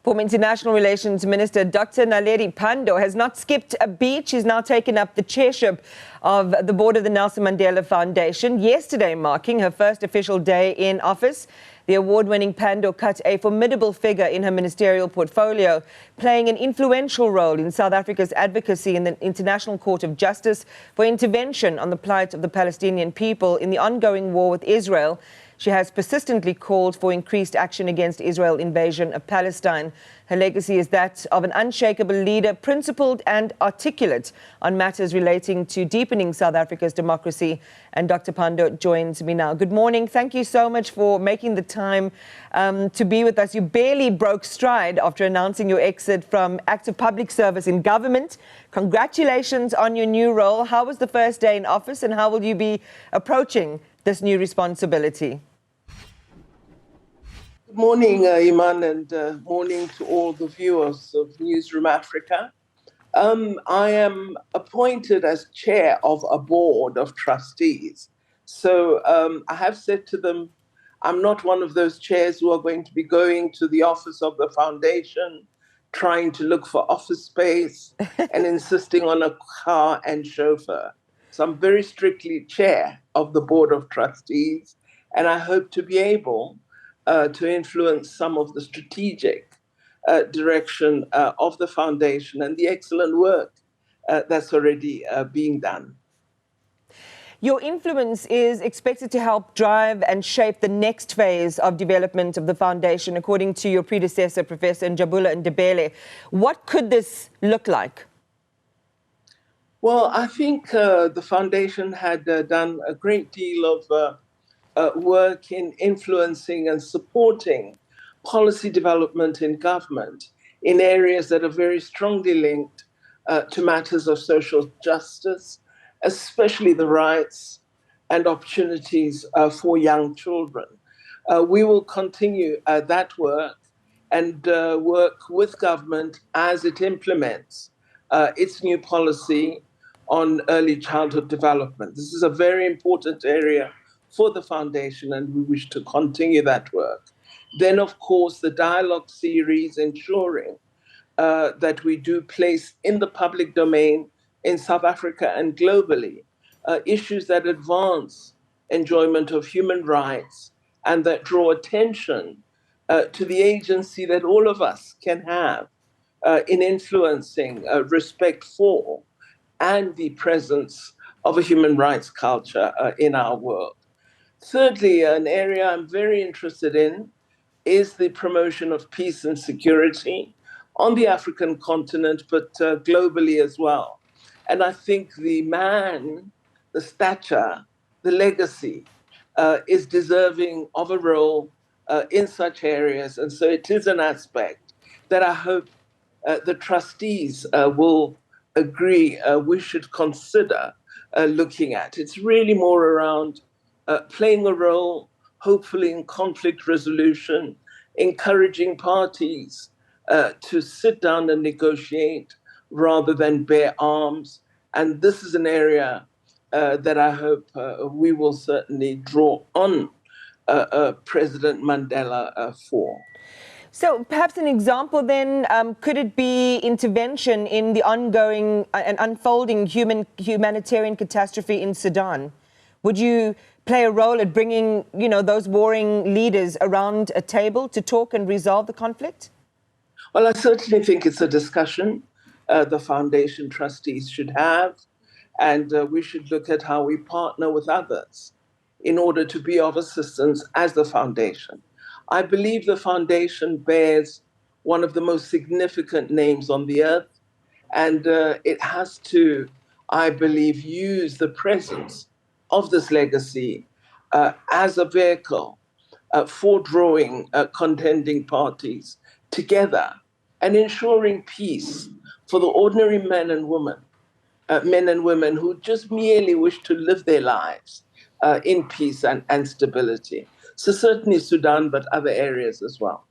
Former International Relations Minister Dr Naledi Pandor has not skipped a beat. She's now taken up the chairship of the board of the Nelson Mandela Foundation, yesterday marking her first official day in office. The award-winning Pandor cut a formidable figure in her ministerial portfolio, playing an influential role in South Africa's advocacy in the International Court of Justice for intervention on the plight of the Palestinian people in the ongoing war with Israel. She has persistently called for increased action against Israel's invasion of Palestine. Her legacy is that of an unshakable leader, principled and articulate on matters relating to deepening South Africa's democracy. And Dr. Pandor joins me now. Good morning. Thank you so much for making the time to be with us. You barely broke stride after announcing your exit from active public service in government. Congratulations on your new role. How was the first day in office, and how will you be approaching this new responsibility? Good morning, Iman, and morning to all the viewers of Newzroom Afrika. I am appointed as chair of a board of trustees. So I have said to them, I'm not one of those chairs who are going to be going to the office of the foundation, trying to look for office space and insisting on a car and chauffeur. So I'm very strictly chair of the board of trustees, and I hope to be able to influence some of the strategic direction of the foundation and the excellent work that's already being done. Your influence is expected to help drive and shape the next phase of development of the foundation, according to your predecessor, Professor Njabula Ndebele. What could this look like? Well, I think the foundation had done a great deal of work in influencing and supporting policy development in government in areas that are very strongly linked to matters of social justice, especially the rights and opportunities for young children. We will continue that work and work with government as it implements its new policy on early childhood development. This is a very important area for the foundation, and we wish to continue that work. Then, of course, the dialogue series, ensuring that we do place in the public domain in South Africa and globally issues that advance enjoyment of human rights and that draw attention to the agency that all of us can have in influencing respect for and the presence of a human rights culture in our world. Thirdly, an area I'm very interested in is the promotion of peace and security on the African continent, but globally as well. And I think the man, the stature, the legacy is deserving of a role in such areas. And so it is an aspect that I hope the trustees will agree we should consider looking at. It's really more around playing a role, hopefully in conflict resolution, encouraging parties to sit down and negotiate rather than bear arms. And this is an area that I hope we will certainly draw on President Mandela for. So perhaps an example then, could it be intervention in the ongoing and unfolding humanitarian catastrophe in Sudan? Would you play a role at bringing, those warring leaders around a table to talk and resolve the conflict? Well, I certainly think it's a discussion the foundation trustees should have, and we should look at how we partner with others in order to be of assistance as the foundation. I believe the foundation bears one of the most significant names on the earth, and it has to, I believe, use the presence of this legacy as a vehicle for drawing contending parties together and ensuring peace for the ordinary men and women who just merely wish to live their lives in peace and stability. So certainly Sudan, but other areas as well.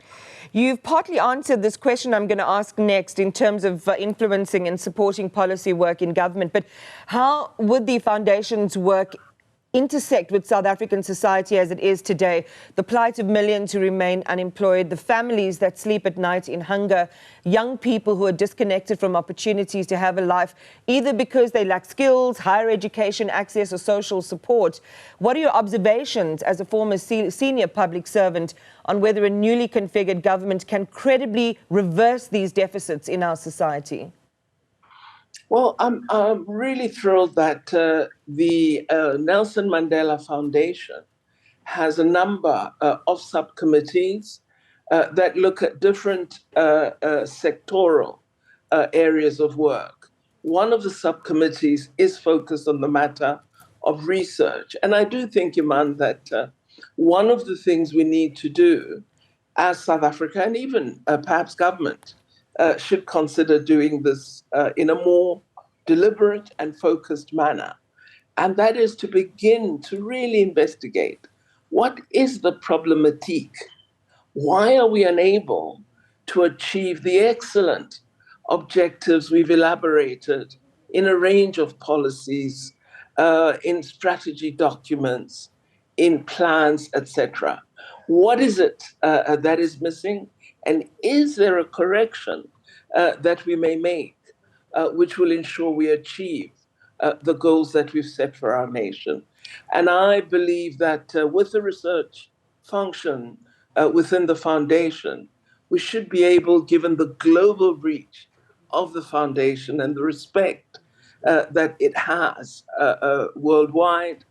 You've partly answered this question I'm going to ask next in terms of influencing and supporting policy work in government, but how would the foundation's work intersect with South African society as it is today. The plight of millions who remain unemployed, the families that sleep at night in hunger, young people who are disconnected from opportunities to have a life, either because they lack skills, higher education access or social support. What are your observations as a former senior public servant on whether a newly configured government can credibly reverse these deficits in our society? Well, I'm really thrilled that the Nelson Mandela Foundation has a number of subcommittees that look at different sectoral areas of work. One of the subcommittees is focused on the matter of research. And I do think, Iman, that one of the things we need to do as South Africa, and even perhaps government, should consider doing this in a more deliberate and focused manner. And that is to begin to really investigate what is the problematique? Why are we unable to achieve the excellent objectives we've elaborated in a range of policies, in strategy documents, in plans, etc.? What is it that is missing? And is there a correction that we may make, which will ensure we achieve the goals that we've set for our nation? And I believe that with the research function within the foundation, we should be able, given the global reach of the foundation and the respect that it has worldwide,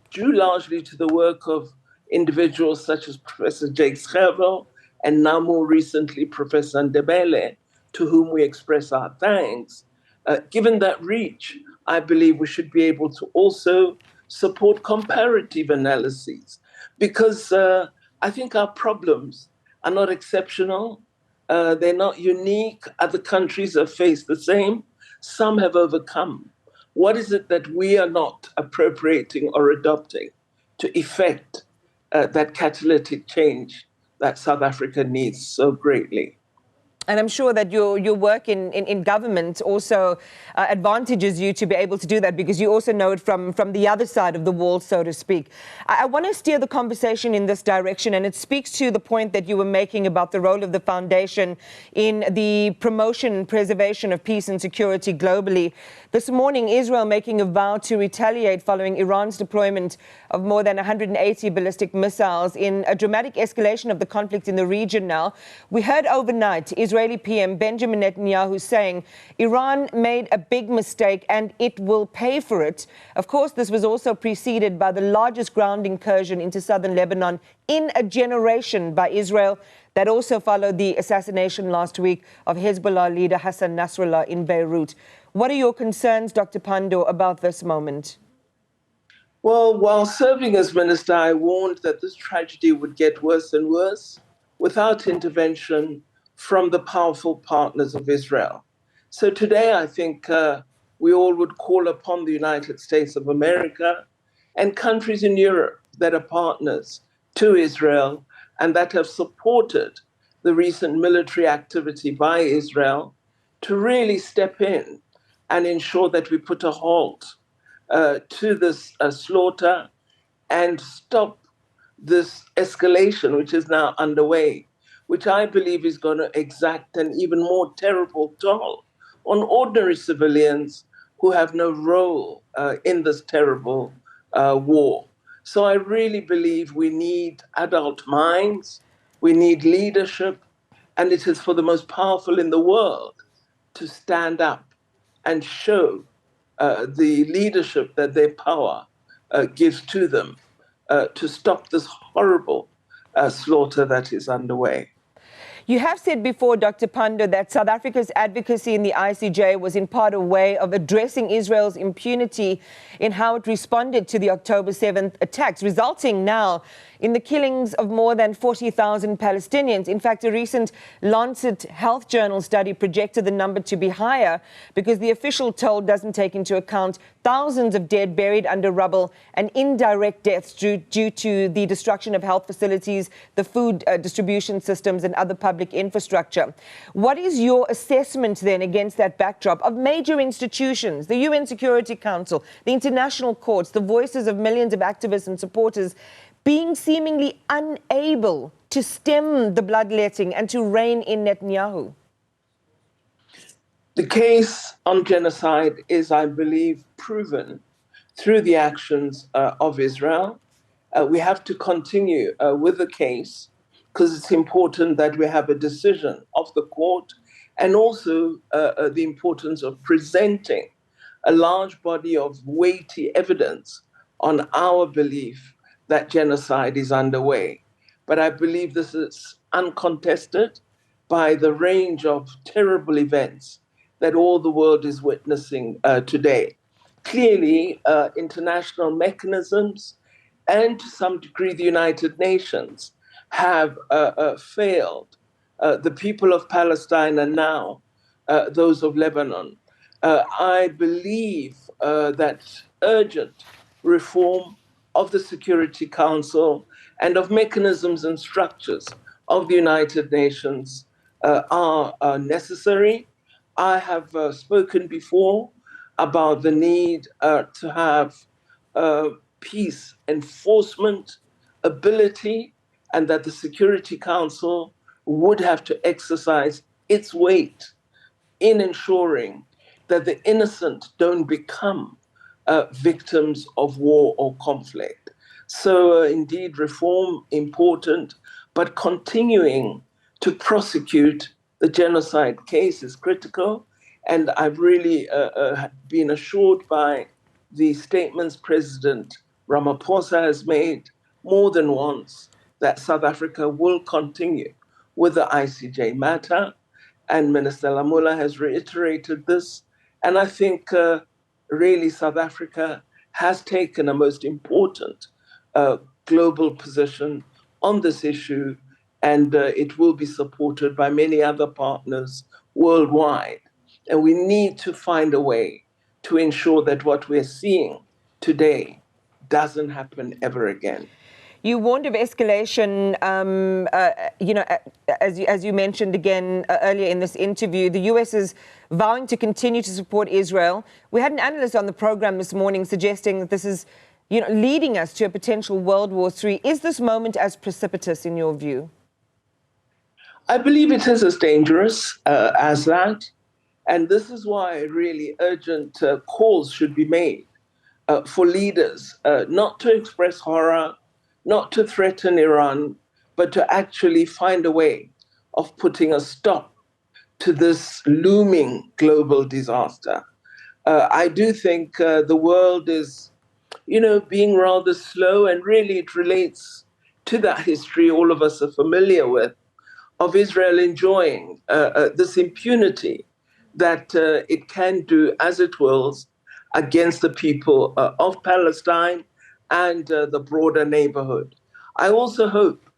due largely to the work of individuals such as Professor Jake Schervel and now more recently Professor Ndebele, to whom we express our thanks. Given that reach, I believe we should be able to also support comparative analyses, because I think our problems are not exceptional. They're not unique. Other countries have faced the same. Some have overcome. What is it that we are not appropriating or adopting to effect that catalytic change that South Africa needs so greatly? And I'm sure that your work in government also advantages you to be able to do that, because you also know it from the other side of the wall, so to speak. I want to steer the conversation in this direction, and it speaks to the point that you were making about the role of the foundation in the promotion and preservation of peace and security globally. This morning, Israel making a vow to retaliate following Iran's deployment of more than 180 ballistic missiles in a dramatic escalation of the conflict in the region now. We heard overnight Israeli PM Benjamin Netanyahu saying Iran made a big mistake and it will pay for it. Of course, this was also preceded by the largest ground incursion into southern Lebanon in a generation by Israel. That also followed the assassination last week of Hezbollah leader Hassan Nasrallah in Beirut. What are your concerns, Dr. Pandor, about this moment? Well, while serving as minister, I warned that this tragedy would get worse and worse without intervention from the powerful partners of Israel. So today, I think we all would call upon the United States of America and countries in Europe that are partners to Israel and that have supported the recent military activity by Israel to really step in and ensure that we put a halt to this slaughter and stop this escalation, which is now underway, which I believe is going to exact an even more terrible toll on ordinary civilians who have no role in this terrible war. So I really believe we need adult minds, we need leadership, and it is for the most powerful in the world to stand up and show the leadership that their power gives to them to stop this horrible slaughter that is underway. You have said before, Dr. Pandor, that South Africa's advocacy in the ICJ was in part a way of addressing Israel's impunity in how it responded to the October 7th attacks, resulting now in the killings of more than 40,000 Palestinians. In fact, a recent Lancet Health Journal study projected the number to be higher because the official toll doesn't take into account thousands of dead buried under rubble, and indirect deaths due to the destruction of health facilities, the food distribution systems, and other public infrastructure. What is your assessment then against that backdrop of major institutions, the UN Security Council, the international courts, the voices of millions of activists and supporters being seemingly unable to stem the bloodletting and to rein in Netanyahu? The case on genocide is, I believe, proven through the actions of Israel. We have to continue with the case because it's important that we have a decision of the court, and also the importance of presenting a large body of weighty evidence on our belief that genocide is underway. But I believe this is uncontested by the range of terrible events that all the world is witnessing today. Clearly, international mechanisms and to some degree the United Nations have failed. The people of Palestine and now those of Lebanon. I believe that urgent reform of the Security Council and of mechanisms and structures of the United Nations are necessary. I have spoken before about the need to have peace enforcement ability, and that the Security Council would have to exercise its weight in ensuring that the innocent don't become victims of war or conflict. So indeed, reform important, but continuing to prosecute the genocide case is critical. And I've really been assured by the statements President Ramaphosa has made more than once that South Africa will continue with the ICJ matter. And Minister Lamula has reiterated this. And I think really South Africa has taken a most important global position on this issue, and it will be supported by many other partners worldwide. And we need to find a way to ensure that what we're seeing today doesn't happen ever again. You warned of escalation, as you mentioned again earlier in this interview. The U.S. is vowing to continue to support Israel. We had an analyst on the program this morning suggesting that this is, leading us to a potential World War III. Is this moment as precipitous in your view? I believe it is as dangerous as that. And this is why really urgent calls should be made for leaders not to express horror, not to threaten Iran, but to actually find a way of putting a stop to this looming global disaster. I do think the world is, being rather slow, and really it relates to that history all of us are familiar with, of Israel enjoying this impunity that it can do as it wills against the people of Palestine and the broader neighborhood. I also hope,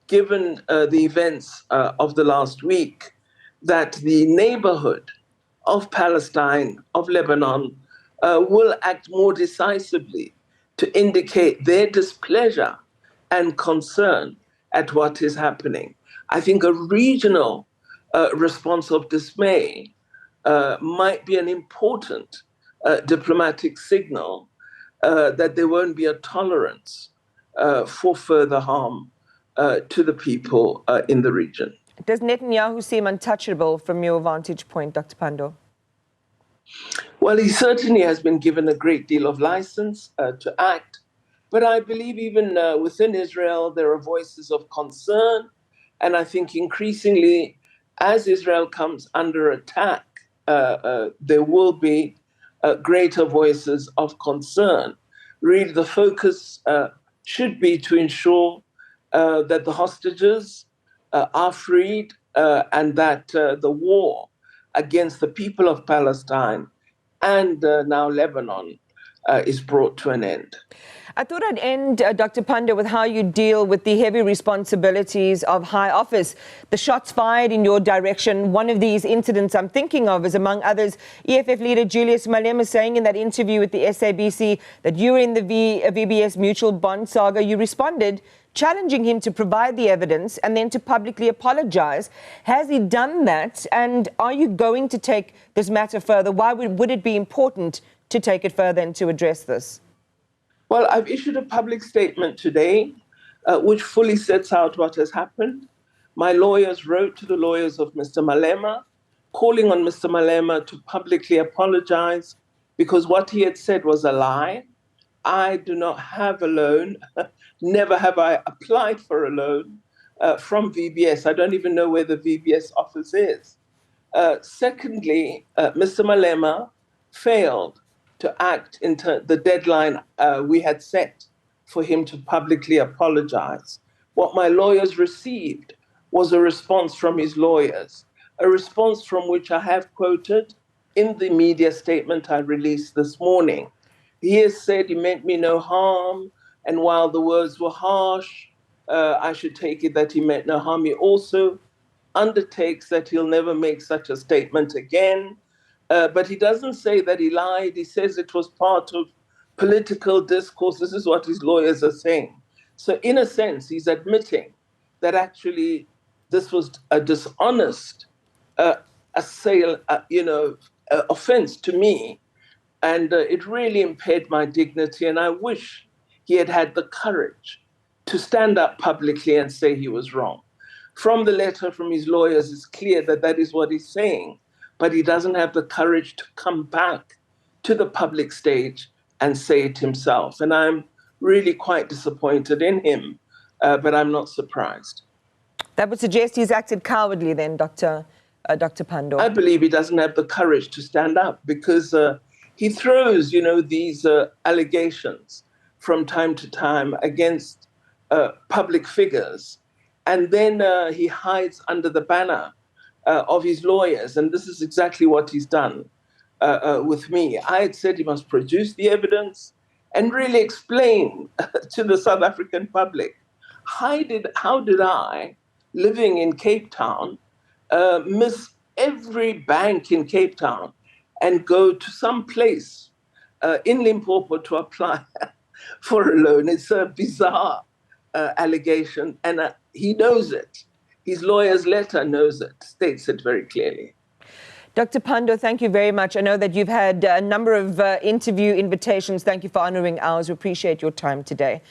given the events of the last week, that the neighborhood of Palestine, of Lebanon, will act more decisively to indicate their displeasure and concern at what is happening. I think a regional response of dismay might be an important diplomatic signal that there won't be a tolerance for further harm to the people in the region. Does Netanyahu seem untouchable from your vantage point, Dr. Pandor? Well, he certainly has been given a great deal of license to act. But I believe even within Israel, there are voices of concern. And I think increasingly, as Israel comes under attack, there will be greater voices of concern. Really, the focus should be to ensure that the hostages are freed and that the war against the people of Palestine and now Lebanon is brought to an end. I thought I'd end, Dr. Pandor, with how you deal with the heavy responsibilities of high office. The shots fired in your direction. One of these incidents I'm thinking of is, among others, EFF leader Julius Malema saying in that interview with the SABC that you were in the VBS mutual bond saga. You responded, challenging him to provide the evidence and then to publicly apologize. Has he done that? And are you going to take this matter further? Why would it be important to take it further and to address this? Well, I've issued a public statement today, which fully sets out what has happened. My lawyers wrote to the lawyers of Mr. Malema, calling on Mr. Malema to publicly apologize because what he had said was a lie. I do not have a loan. Never have I applied for a loan from VBS. I don't even know where the VBS office is. Secondly, Mr. Malema failed to act into the deadline we had set for him to publicly apologize. What my lawyers received was a response from his lawyers, a response from which I have quoted in the media statement I released this morning. He has said he meant me no harm, and while the words were harsh, I should take it that he meant no harm. He also undertakes that he'll never make such a statement again. But he doesn't say that he lied. He says it was part of political discourse. This is what his lawyers are saying. So in a sense, he's admitting that actually this was a dishonest offense to me. And it really impaired my dignity. And I wish he had had the courage to stand up publicly and say he was wrong. From the letter from his lawyers, it's clear that that is what he's saying. But he doesn't have the courage to come back to the public stage and say it himself. And I'm really quite disappointed in him, but I'm not surprised. That would suggest he's acted cowardly then, Dr. Pandor. I believe he doesn't have the courage to stand up because he throws, these allegations from time to time against public figures. And then he hides under the banner of his lawyers, and this is exactly what he's done with me. I had said he must produce the evidence and really explain to the South African public how did I, living in Cape Town, miss every bank in Cape Town and go to some place in Limpopo to apply for a loan. It's a bizarre allegation, and he knows it. His lawyer's letter knows it, states it very clearly. Dr. Pandor, thank you very much. I know that you've had a number of interview invitations. Thank you for honoring ours. We appreciate your time today.